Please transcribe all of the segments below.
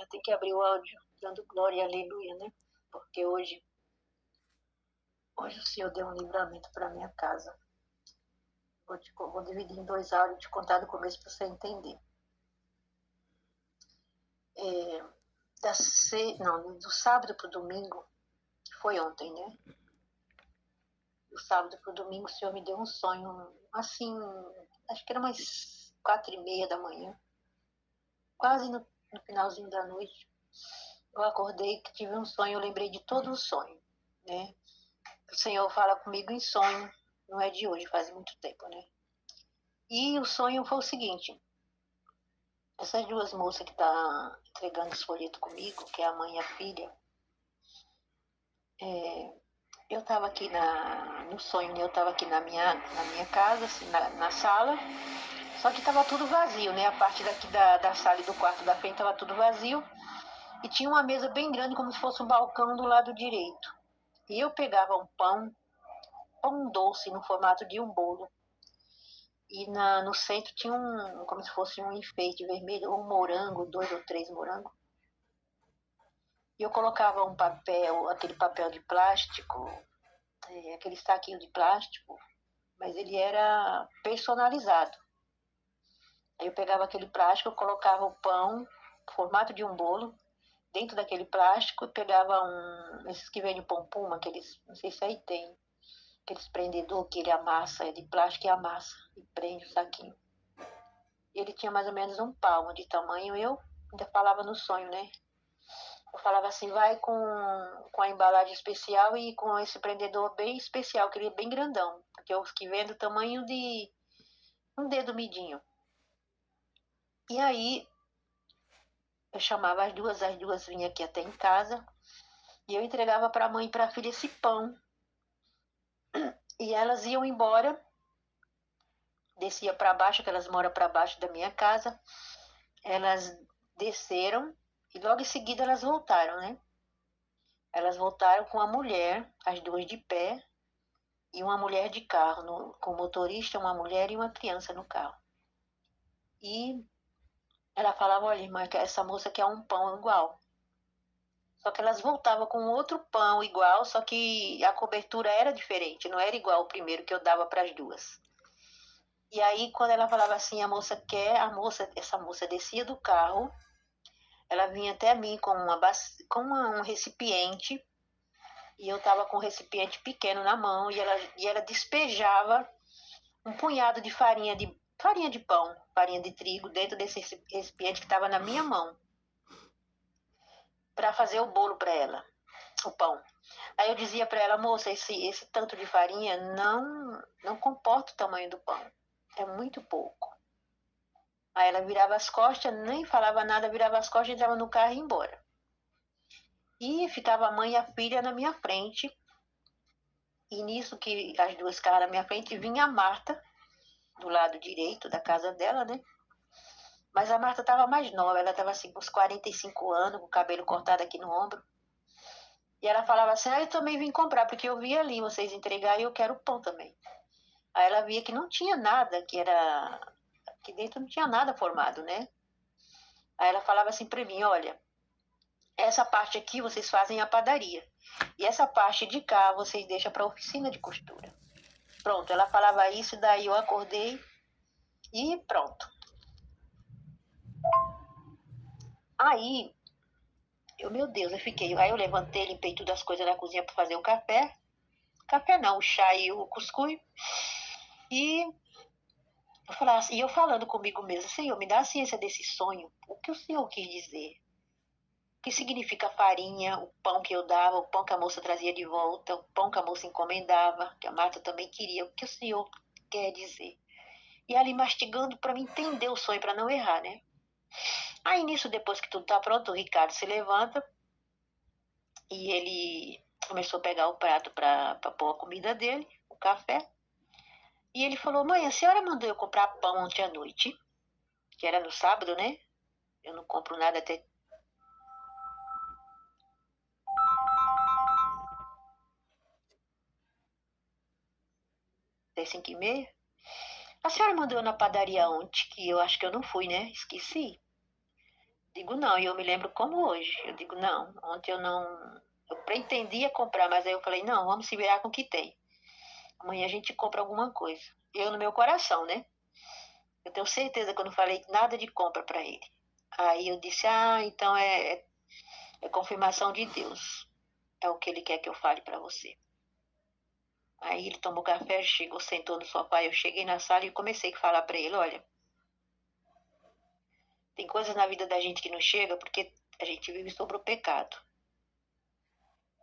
tem que abrir o áudio dando glória e aleluia, né? Porque hoje o Senhor deu um livramento para minha casa. Vou dividir em 2 áudios, te contar do começo para você entender. Do sábado para o domingo, que foi ontem, né? Do sábado para o domingo, o Senhor me deu um sonho, assim, acho que era umas 4:30 da manhã, quase no finalzinho da noite. Eu acordei, que tive um sonho, eu lembrei de todo o sonho, né? O Senhor fala comigo em sonho, não é de hoje, faz muito tempo, né? E o sonho foi o seguinte: essas 2 moças que estão entregando os folhetos comigo, que é a mãe e a filha, eu estava aqui no sonho, né? Eu estava aqui na minha casa, assim, na sala, só que estava tudo vazio, né? A parte daqui da sala e do quarto da frente estava tudo vazio, e tinha uma mesa bem grande, como se fosse um balcão do lado direito. E eu pegava um pão doce no formato de um bolo, e no centro tinha como se fosse um enfeite vermelho, um morango, 2 ou 3 morangos. E eu colocava um papel, aquele papel de plástico, aquele saquinho de plástico, mas ele era personalizado. Aí eu pegava aquele plástico, eu colocava o pão, formato de um bolo, dentro daquele plástico, e pegava esses que vêm de pão puma, aqueles, não sei se aí tem, aqueles prendedor que ele amassa, é de plástico e amassa, e prende o saquinho. E ele tinha mais ou menos um palmo de tamanho, eu ainda falava no sonho, né? Eu falava assim, vai com a embalagem especial e com esse prendedor bem especial, que ele é bem grandão, porque os que vêm do tamanho de um dedo midinho. E aí eu chamava as duas vinham aqui até em casa, e eu entregava para a mãe e para a filha esse pão. E elas iam embora, descia para baixo, que elas moram para baixo da minha casa. Elas desceram e logo em seguida elas voltaram, né? Elas voltaram com a mulher, as 2 de pé, e uma mulher de carro, com o motorista, uma mulher e uma criança no carro. E ela falava, olha, irmã, essa moça quer um pão igual. Só que elas voltavam com outro pão igual, só que a cobertura era diferente, não era igual o primeiro que eu dava para as 2. E aí, quando ela falava assim, essa moça descia do carro, ela vinha até mim com um recipiente, e eu estava com um recipiente pequeno na mão, e ela despejava um punhado de farinha de pão, farinha de trigo, dentro desse recipiente que estava na minha mão, para fazer o bolo para ela, o pão. Aí eu dizia para ela, moça, esse tanto de farinha não comporta o tamanho do pão, é muito pouco. Aí ela virava as costas, nem falava nada, virava as costas, entrava no carro e ia embora. E ficava a mãe e a filha na minha frente, e nisso que as 2 caras na minha frente, vinha a Marta, do lado direito da casa dela, né? Mas a Marta estava mais nova, ela estava assim com uns 45 anos, com o cabelo cortado aqui no ombro. E ela falava assim, eu também vim comprar, porque eu vi ali vocês entregar e eu quero pão também. Aí ela via que não tinha nada, que dentro não tinha nada formado, né? Aí ela falava assim para mim, olha, essa parte aqui vocês fazem a padaria. E essa parte de cá vocês deixam para a oficina de costura. Pronto, ela falava isso, daí eu acordei e pronto. Aí, meu Deus, aí eu levantei, limpei todas as coisas na cozinha para fazer o café. Café não, o chá e o cuscuz. E eu falando comigo mesmo, Senhor, me dá a ciência desse sonho. O que o Senhor quis dizer? O que significa a farinha, o pão que eu dava, o pão que a moça trazia de volta, o pão que a moça encomendava, que a Marta também queria. O que o Senhor quer dizer? E ali mastigando para mim entender o sonho, para não errar, né? Aí nisso, depois que tudo tá pronto, o Ricardo se levanta e ele começou a pegar o prato para pôr a comida dele, o café. E ele falou, mãe, a senhora mandou eu comprar pão ontem à noite, que era no sábado, né? Eu não compro nada até 5:30. A senhora mandou eu na padaria ontem, que eu acho que eu não fui, né? Esqueci. Digo, não, e eu me lembro como hoje. Eu digo, não, ontem eu não. Eu pretendia comprar, mas aí eu falei, não, vamos se virar com o que tem. Amanhã a gente compra alguma coisa. Eu no meu coração, né? Eu tenho certeza que eu não falei nada de compra para ele. Aí eu disse, então é confirmação de Deus. É o que ele quer que eu fale para você. Aí ele tomou café, chegou, sentou no sofá. Eu cheguei na sala e comecei a falar para ele, olha, tem coisas na vida da gente que não chega porque a gente vive sobre o pecado.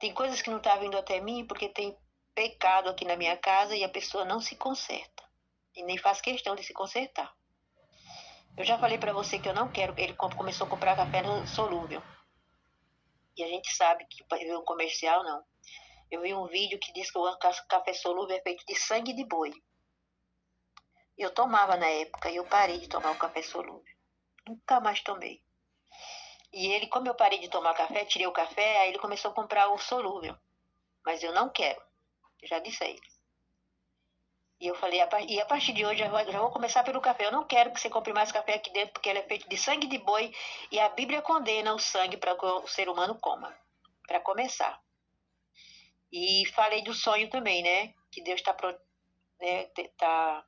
Tem coisas que não estão vindo até mim porque tem pecado aqui na minha casa e a pessoa não se conserta. E nem faz questão de se consertar. Eu já falei para você que eu não quero. Ele começou a comprar café no solúvel. E a gente sabe que viu um comercial, não. Eu vi um vídeo que diz que o café solúvel é feito de sangue de boi. Eu tomava na época e eu parei de tomar o café solúvel. Nunca mais tomei. E ele, como eu parei de tomar café, tirei o café, aí ele começou a comprar o solúvel. Mas eu não quero. Eu já disse a ele. E eu falei, e a partir de hoje já vou começar pelo café. Eu não quero que você compre mais café aqui dentro, porque ele é feito de sangue de boi e a Bíblia condena o sangue para que o ser humano coma. Para começar. E falei do sonho também, né? Que Deus está tá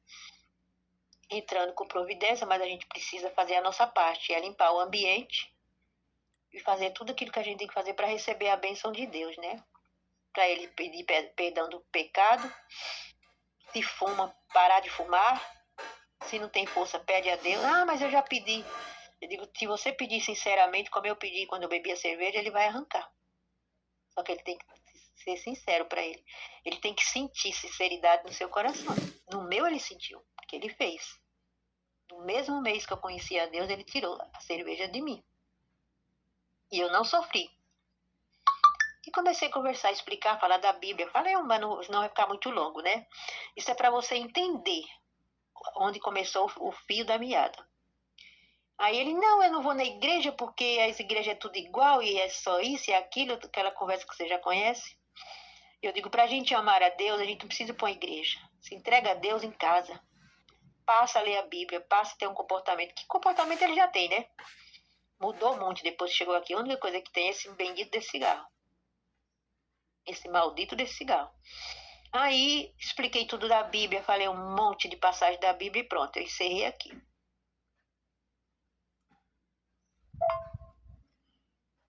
entrando com providência, mas a gente precisa fazer a nossa parte, é limpar o ambiente e fazer tudo aquilo que a gente tem que fazer para receber a bênção de Deus, né? Para ele pedir perdão do pecado, se fuma, parar de fumar, se não tem força, pede a Deus. Mas eu já pedi. Eu digo, se você pedir sinceramente, como eu pedi quando eu bebia cerveja, ele vai arrancar. Só que ele tem que ser sincero para ele. Ele tem que sentir sinceridade no seu coração. No meu ele sentiu, porque ele fez. No mesmo mês que eu conhecia a Deus, ele tirou a cerveja de mim. E eu não sofri. E comecei a conversar, explicar, falar da Bíblia. Falei, mas não vai ficar muito longo, né? Isso é para você entender onde começou o fio da meada. Aí ele, não, eu não vou na igreja porque as igrejas é tudo igual e é só isso e aquilo, aquela conversa que você já conhece. Eu digo, para a gente amar a Deus, a gente não precisa ir para uma igreja. Se entrega a Deus em casa. Passa a ler a Bíblia, passa a ter um comportamento. Que comportamento ele já tem, né? Mudou muito depois que chegou aqui. A única coisa que tem é esse bendito desse cigarro. Esse maldito desse cigarro. Aí expliquei tudo da Bíblia, falei um monte de passagem da Bíblia e pronto, eu encerrei aqui.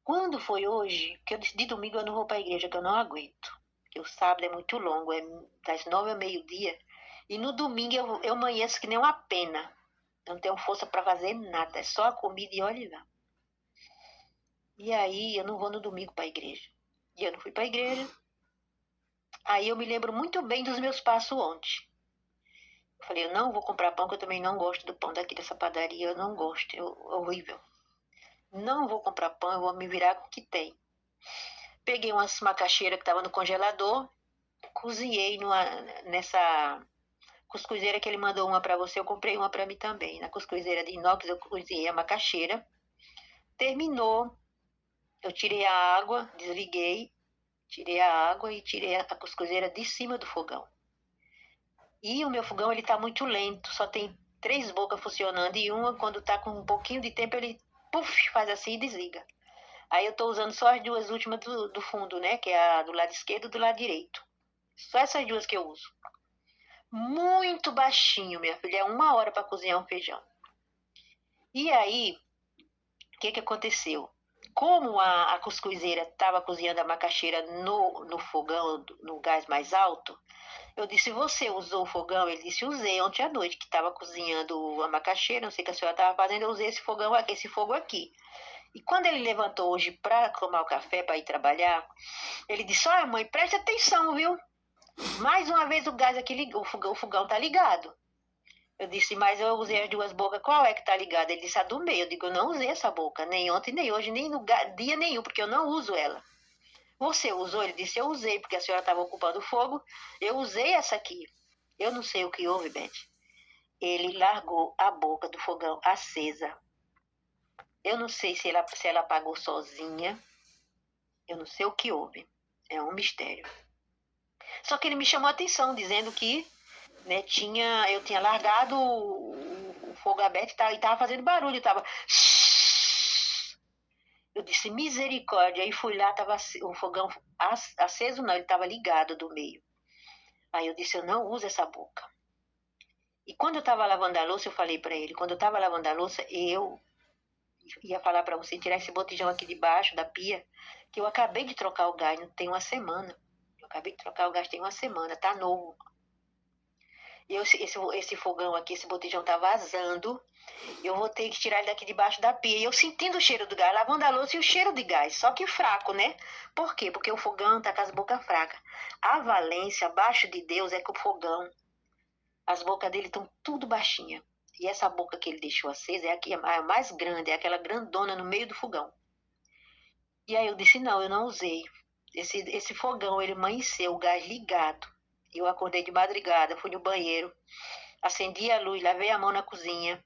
Quando foi hoje, que eu disse, de domingo eu não vou para a igreja, que eu não aguento. Porque o sábado é muito longo, é das 9 ao meio-dia. E no domingo eu amanheço que nem uma pena. Eu não tenho força para fazer nada, é só a comida e olhe lá. E aí eu não vou no domingo para a igreja. E eu não fui para a igreja. Aí eu me lembro muito bem dos meus passos ontem. Eu falei, eu não vou comprar pão, que eu também não gosto do pão daqui dessa padaria, eu não gosto, é horrível. Não vou comprar pão, eu vou me virar com o que tem. Peguei uma macaxeira que estava no congelador, cozinhei nessa cuscuzeira que ele mandou uma para você, eu comprei uma para mim também. Na cuscuzeira de inox eu cozinhei a macaxeira. Terminou, eu tirei a água, desliguei, tirei a água e tirei a cuscuzeira de cima do fogão. E o meu fogão ele tá muito lento, só tem 3 bocas funcionando e uma quando tá com um pouquinho de tempo ele faz assim e desliga. Aí eu tô usando só as 2 últimas do fundo, né, que é a do lado esquerdo e do lado direito. Só essas 2 que eu uso. Muito baixinho, minha filha, é 1 hora para cozinhar um feijão. E aí, o que aconteceu? Como a cuscuzeira estava cozinhando a macaxeira no fogão, no gás mais alto, eu disse, você usou o fogão? Ele disse, usei ontem à noite, que estava cozinhando a macaxeira, não sei o que a senhora estava fazendo, eu usei esse fogão aqui, esse fogo aqui. E quando ele levantou hoje para tomar o café, para ir trabalhar, ele disse, olha mãe, preste atenção, viu? Mais uma vez o gás aqui, o fogão está ligado. Eu disse, mas eu usei as 2 bocas, qual é que tá ligada? Ele disse, a do meio. Eu digo, eu não usei essa boca, nem ontem, nem hoje, nem no dia nenhum, porque eu não uso ela. Você usou? Ele disse, eu usei, porque a senhora estava ocupando o fogo. Eu usei essa aqui. Eu não sei o que houve, Beth. Ele largou a boca do fogão acesa. Eu não sei se ela apagou sozinha. Eu não sei o que houve. É um mistério. Só que ele me chamou a atenção, dizendo que né, eu tinha largado o fogo aberto e estava fazendo barulho. Tava Eu disse, misericórdia. Aí fui lá, tava o fogão aceso, não, ele estava ligado do meio. Aí eu disse, eu não uso essa boca. E quando eu estava lavando a louça, eu falei para ele, quando eu estava lavando a louça, eu ia falar para você tirar esse botijão aqui debaixo da pia, que eu acabei de trocar o gás, não tem uma semana. Eu acabei de trocar o gás tem uma semana, tá novo. E esse fogão aqui, esse botijão tá vazando. Eu vou ter que tirar ele daqui debaixo da pia. E eu sentindo o cheiro do gás, lavando a louça e o cheiro de gás. Só que fraco, né? Por quê? Porque o fogão tá com as bocas fracas. A valência abaixo de Deus é que o fogão, as bocas dele estão tudo baixinha. E essa boca que ele deixou acesa é a mais grande, é aquela grandona no meio do fogão. E aí eu disse, não, eu não usei. Esse fogão, ele amanheceu, o gás ligado. Eu acordei de madrugada, fui no banheiro, acendi a luz, lavei a mão na cozinha,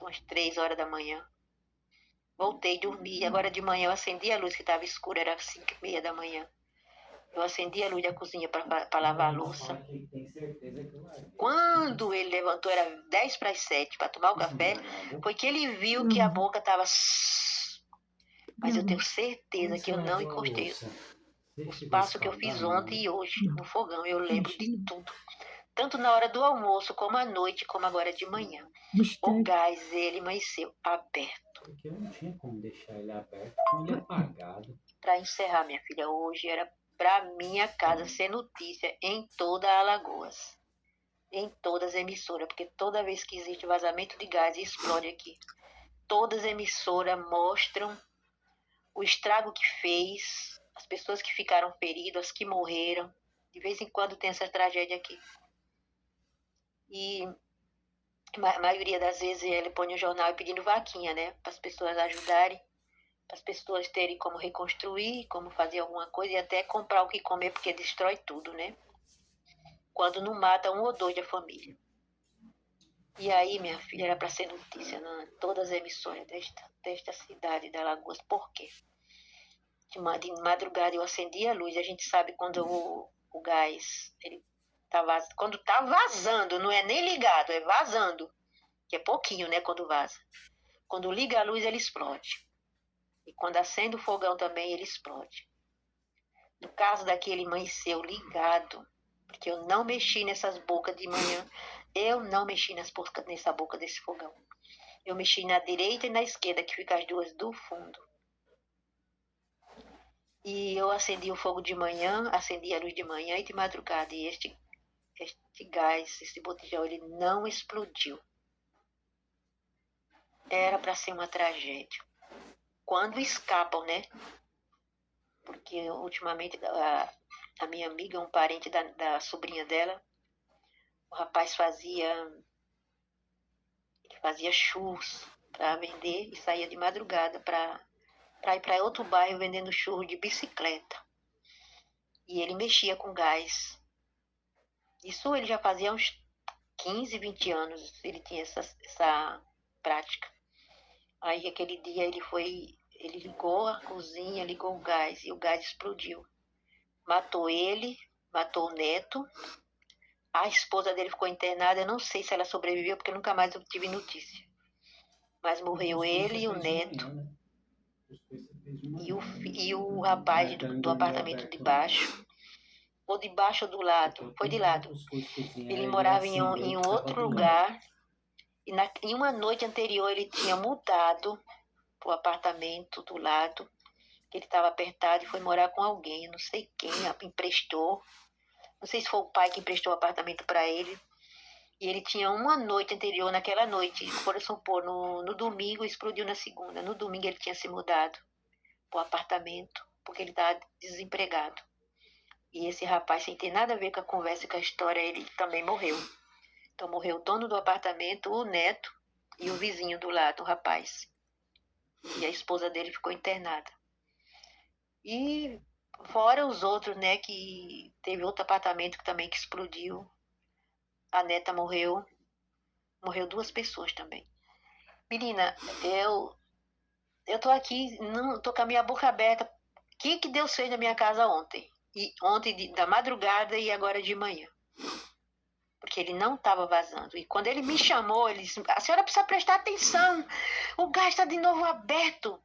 umas 3 horas da manhã. Voltei, dormi. Agora de manhã eu acendi a luz que estava escura, era 5h30 da manhã. Eu acendi a luz da cozinha para lavar a louça. Quando ele levantou, era 10 para as 7 para tomar o café, foi que ele viu que a boca estava... Mas eu tenho certeza que eu não encostei os passos que eu fiz ontem e hoje no fogão. Eu lembro de tudo. Tanto na hora do almoço, como à noite, como agora de manhã. O gás, ele amanheceu aberto. Porque eu não tinha como deixar ele aberto com ele apagado. Para encerrar, minha filha, hoje era para minha casa ser notícia em toda a Alagoas. Em todas as emissoras, porque toda vez que existe vazamento de gás, explode aqui. Todas as emissoras mostram o estrago que fez, as pessoas que ficaram feridas, as que morreram. De vez em quando tem essa tragédia aqui. E a maioria das vezes ele põe no jornal pedindo vaquinha, né? Para as pessoas ajudarem, para as pessoas terem como reconstruir, como fazer alguma coisa e até comprar o que comer, porque destrói tudo, né? Quando não mata um ou dois da família. E aí, minha filha, era para ser notícia em todas as emissoras desta cidade de Alagoas. Por quê? De madrugada eu acendi a luz. A gente sabe quando o gás, ele tá vazando. Quando tá vazando, não é nem ligado, é vazando. Que é pouquinho, né, quando vaza. Quando liga a luz, ele explode. E quando acende o fogão também, ele explode. No caso daquele amanheceu ligado, porque eu não mexi nessas bocas de manhã, eu não mexi nessa boca desse fogão. Eu mexi na direita e na esquerda, que fica as duas do fundo. E eu acendi o fogo de manhã, acendi a luz de manhã e de madrugada. E este gás, esse botijão, ele não explodiu. Era para ser uma tragédia. Quando escapam, né? Porque ultimamente a minha amiga, um parente da sobrinha dela, o rapaz fazia churros para vender e saía de madrugada para ir para outro bairro vendendo churros de bicicleta. E ele mexia com gás. Isso ele já fazia uns 15, 20 anos, ele tinha essa prática. Aí aquele dia ele ligou a cozinha, ligou o gás e o gás explodiu. Matou ele, matou o neto. A esposa dele ficou internada, eu não sei se ela sobreviveu, porque nunca mais eu tive notícia. Mas morreu ele e o neto. E o rapaz do apartamento de baixo. Ou de baixo ou do lado? Foi de lado. Ele morava em um outro lugar. E em uma noite anterior ele tinha mudado para o apartamento do lado. Que ele estava apertado e foi morar com alguém. Eu não sei quem emprestou. Não sei se foi o pai que emprestou o apartamento para ele. E ele tinha uma noite anterior, naquela noite, por supor, no domingo, explodiu na segunda. No domingo ele tinha se mudado para o apartamento, porque ele estava desempregado. E esse rapaz, sem ter nada a ver com a conversa e com a história, ele também morreu. Então morreu o dono do apartamento, o neto e o vizinho do lado, o rapaz. E a esposa dele ficou internada. E fora os outros, né, que teve outro apartamento que também que explodiu. A neta morreu 2 pessoas também. Menina, eu tô aqui, não tô com a minha boca aberta. O que Deus fez na minha casa ontem? E ontem da madrugada e agora de manhã. Porque ele não estava vazando. E quando ele me chamou, ele disse, a senhora precisa prestar atenção. O gás está de novo aberto.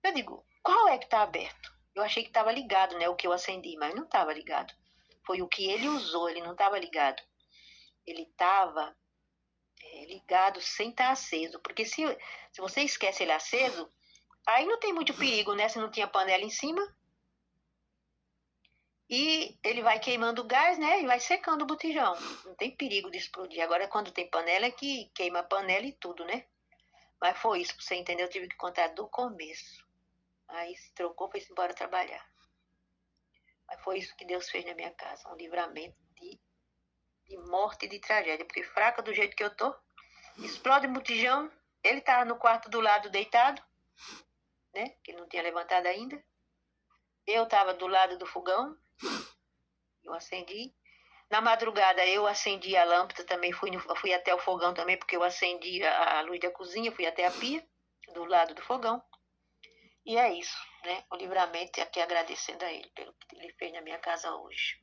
Eu digo, qual é que está aberto? Eu achei que estava ligado, né? O que eu acendi, mas não estava ligado. Foi o que ele usou, ele não estava ligado. Ele estava ligado sem estar aceso. Porque se você esquece ele aceso, aí não tem muito perigo, né? Se não tinha panela em cima. E ele vai queimando o gás, né? E vai secando o botijão. Não tem perigo de explodir. Agora, quando tem panela, é que queima a panela e tudo, né? Mas foi isso, pra você entender, eu tive que contar do começo. Aí se trocou, foi embora trabalhar. Mas foi isso que Deus fez na minha casa, um livramento de morte e de tragédia. Porque fraca do jeito que eu tô, explode o botijão, ele tava no quarto do lado deitado, né? Que ele não tinha levantado ainda. Eu tava do lado do fogão, eu acendi. Na madrugada eu acendi a lâmpada também, fui até o fogão também, porque eu acendi a luz da cozinha, fui até a pia, do lado do fogão. E é isso, né? O livramento, e aqui agradecendo a ele pelo que ele fez na minha casa hoje.